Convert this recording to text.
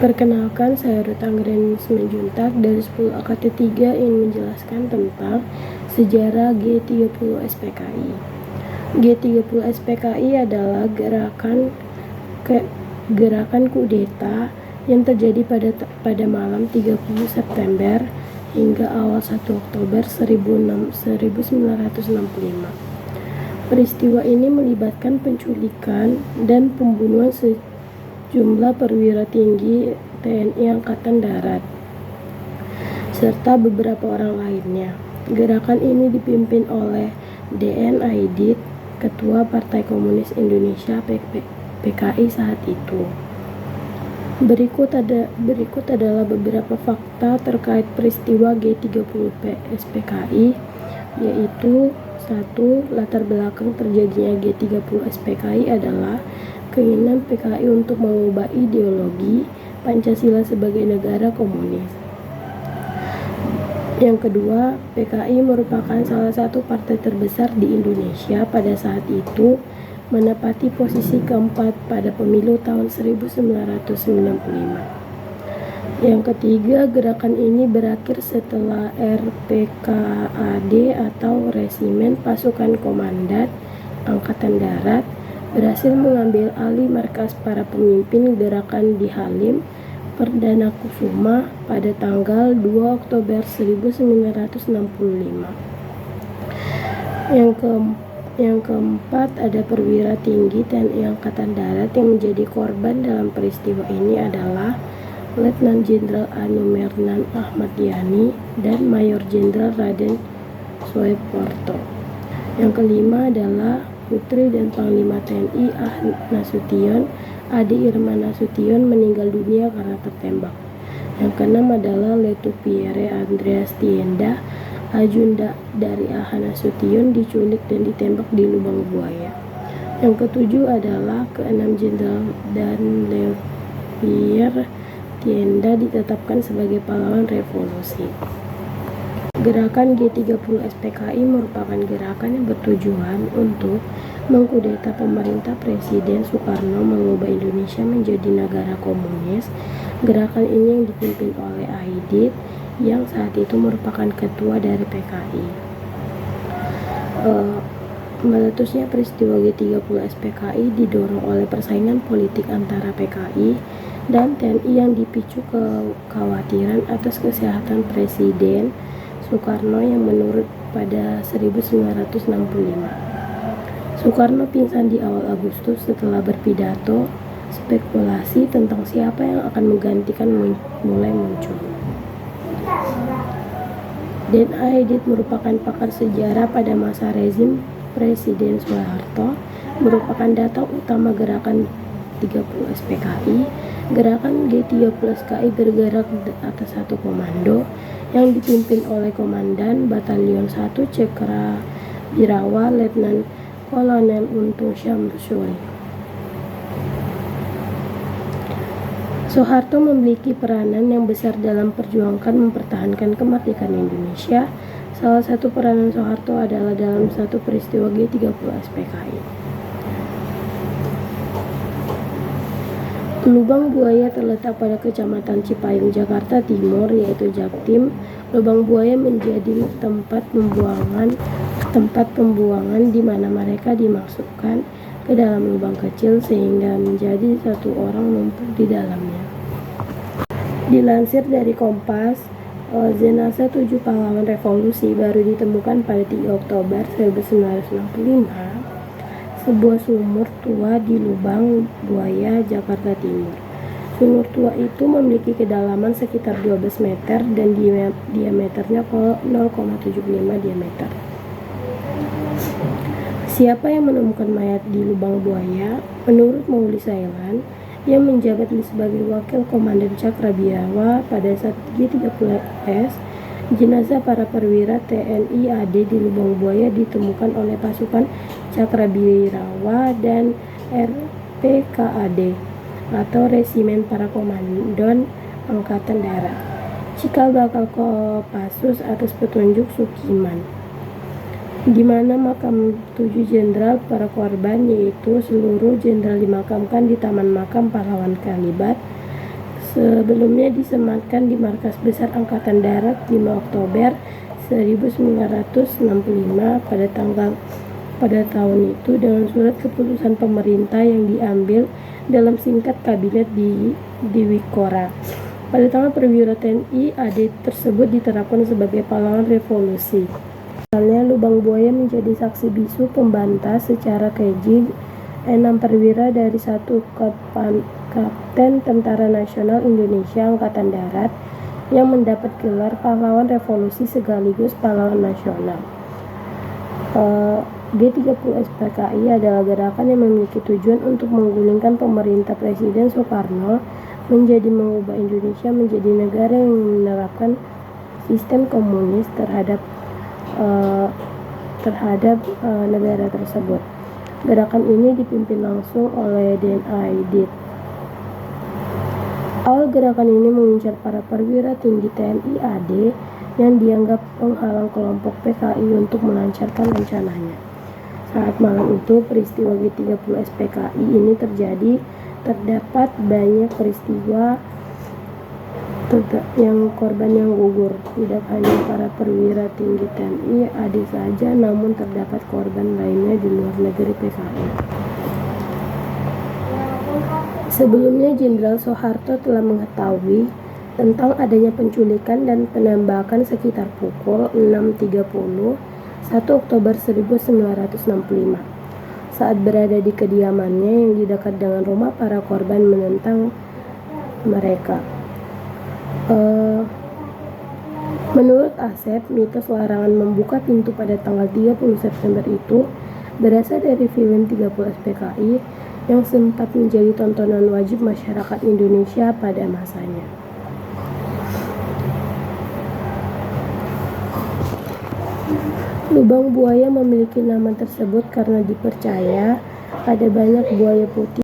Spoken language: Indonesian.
Perkenalkan, saya Ruth Anggreni Simanjuntak dari 10 AKT 3 ingin menjelaskan tentang sejarah G30 SPKI. G30 SPKI adalah gerakan kudeta yang terjadi pada malam 30 September hingga awal 1 Oktober 1965. Peristiwa ini melibatkan penculikan dan pembunuhan sejumlah perwira tinggi TNI Angkatan Darat serta beberapa orang lainnya. Gerakan ini dipimpin oleh D.N. Aidit, Ketua Partai Komunis Indonesia PKI saat itu. Berikut adalah beberapa fakta terkait peristiwa G30 SPKI, yaitu 1. Latar belakang terjadinya G30 SPKI adalah keinginan PKI untuk mengubah ideologi Pancasila sebagai negara komunis. Yang kedua, PKI merupakan salah satu partai terbesar di Indonesia pada saat itu, menempati posisi keempat pada pemilu tahun 1995. Yang ketiga, gerakan ini berakhir setelah RPKAD atau Resimen Pasukan Komandan Angkatan Darat berhasil mengambil alih markas para pemimpin gerakan di Halim Perdana Kusuma pada tanggal 2 Oktober 1965. Yang keempat, ada perwira tinggi TNI Angkatan Darat yang menjadi korban dalam peristiwa ini adalah Letnan Jenderal Anumernan Ahmad Yani dan Mayor Jenderal Raden Soeporto. Yang kelima adalah Putri dan Panglima TNI Ah Nasution, Ade Irma Nasution meninggal dunia karena tertembak. Yang keenam adalah Letu Pierre Andreas Tienda, ajunda dari Ah Nasution, diculik dan ditembak di Lubang Buaya. Yang ketujuh adalah keenam Jenderal dan Letu Pierre Tienda ditetapkan sebagai pahlawan revolusi. Gerakan G30 SPKI merupakan gerakan yang bertujuan untuk mengkudeta pemerintah Presiden Soekarno mengubah Indonesia menjadi negara komunis. Gerakan ini yang dipimpin oleh Aidit yang saat itu merupakan ketua dari PKI. Meletusnya peristiwa G30 SPKI didorong oleh persaingan politik antara PKI dan TNI yang dipicu kekhawatiran atas kesehatan Presiden Soekarno yang menurun pada 1965. Soekarno pingsan di awal Agustus setelah berpidato. Spekulasi tentang siapa yang akan menggantikan mulai muncul. Dan Aidit merupakan pakar sejarah pada masa rezim Presiden Soeharto, merupakan datang utama gerakan 30 SPKI. Gerakan G30 SPKI bergerak atas satu komando yang dipimpin oleh Komandan Batalion 1 Cakrawirawa Letnan Kolonel Untung Syamsuri. Soeharto memiliki peranan yang besar dalam perjuangan mempertahankan kemerdekaan Indonesia. Salah satu peranan Soeharto adalah dalam satu peristiwa G30 SPKI. Lubang Buaya terletak pada Kecamatan Cipayung, Jakarta Timur, yaitu Jaktim. Lubang buaya menjadi tempat pembuangan di mana mereka dimasukkan ke dalam lubang kecil sehingga menjadi satu orang numpuk di dalamnya. Dilansir dari Kompas, jenazah 7 pahlawan revolusi baru ditemukan pada 3 Oktober 1965. Sebuah sumur tua di Lubang Buaya, Jakarta Timur. Sumur tua itu memiliki kedalaman sekitar 12 meter dan diameternya 0,75 diameter. Siapa yang menemukan mayat di Lubang Buaya? Menurut Mauli Sailan, yang menjabat sebagai Wakil Komandan Cakrawirawa pada saat G30S, jenazah para perwira TNI AD di Lubang Buaya ditemukan oleh pasukan Cakrawirawa dan RPKAD atau Resimen Para Komandan Angkatan Darat. Cikal bakal Kopassus atas petunjuk Sukiman, di mana makam 7 jenderal para korban, yaitu seluruh jenderal dimakamkan di Taman Makam Pahlawan Kalibata Sebelumnya disematkan di Markas Besar Angkatan Darat 5 Oktober 1965 pada tahun itu dengan surat keputusan pemerintah yang diambil dalam singkat kabinet di Wikora. Pada tanggal perwira TNI AD tersebut diterapkan sebagai pahlawan revolusi. Misalnya, Lubang Buaya menjadi saksi bisu pembantah secara keji 6 perwira dari 1 Kapten Tentara Nasional Indonesia Angkatan Darat yang mendapat gelar pahlawan revolusi sekaligus pahlawan nasional. G30 SPKI adalah gerakan yang memiliki tujuan untuk menggulingkan pemerintah Presiden Soekarno menjadi mengubah Indonesia menjadi negara yang menerapkan sistem komunis terhadap negara tersebut. Gerakan ini dipimpin langsung oleh Den Aidit. Awal gerakan ini mengincar para perwira tinggi TNI AD yang dianggap penghalang kelompok PKI untuk melancarkan rencananya. Saat malam itu, peristiwa G30 SPKI ini terjadi. Terdapat banyak peristiwa yang korban yang gugur. Tidak hanya para perwira tinggi TNI AD saja, namun terdapat korban lainnya di luar negeri PKI. Sebelumnya, Jenderal Soeharto telah mengetahui tentang adanya penculikan dan penembakan sekitar pukul 6.30 1 Oktober 1965. Saat berada di kediamannya yang di dekat dengan rumah para korban menentang mereka. Menurut Asep, mitos larangan membuka pintu pada tanggal 30 September itu berasal dari film 30 SPKI yang sempat menjadi tontonan wajib masyarakat Indonesia pada masanya. Lubang buaya memiliki nama tersebut karena dipercaya ada banyak buaya putih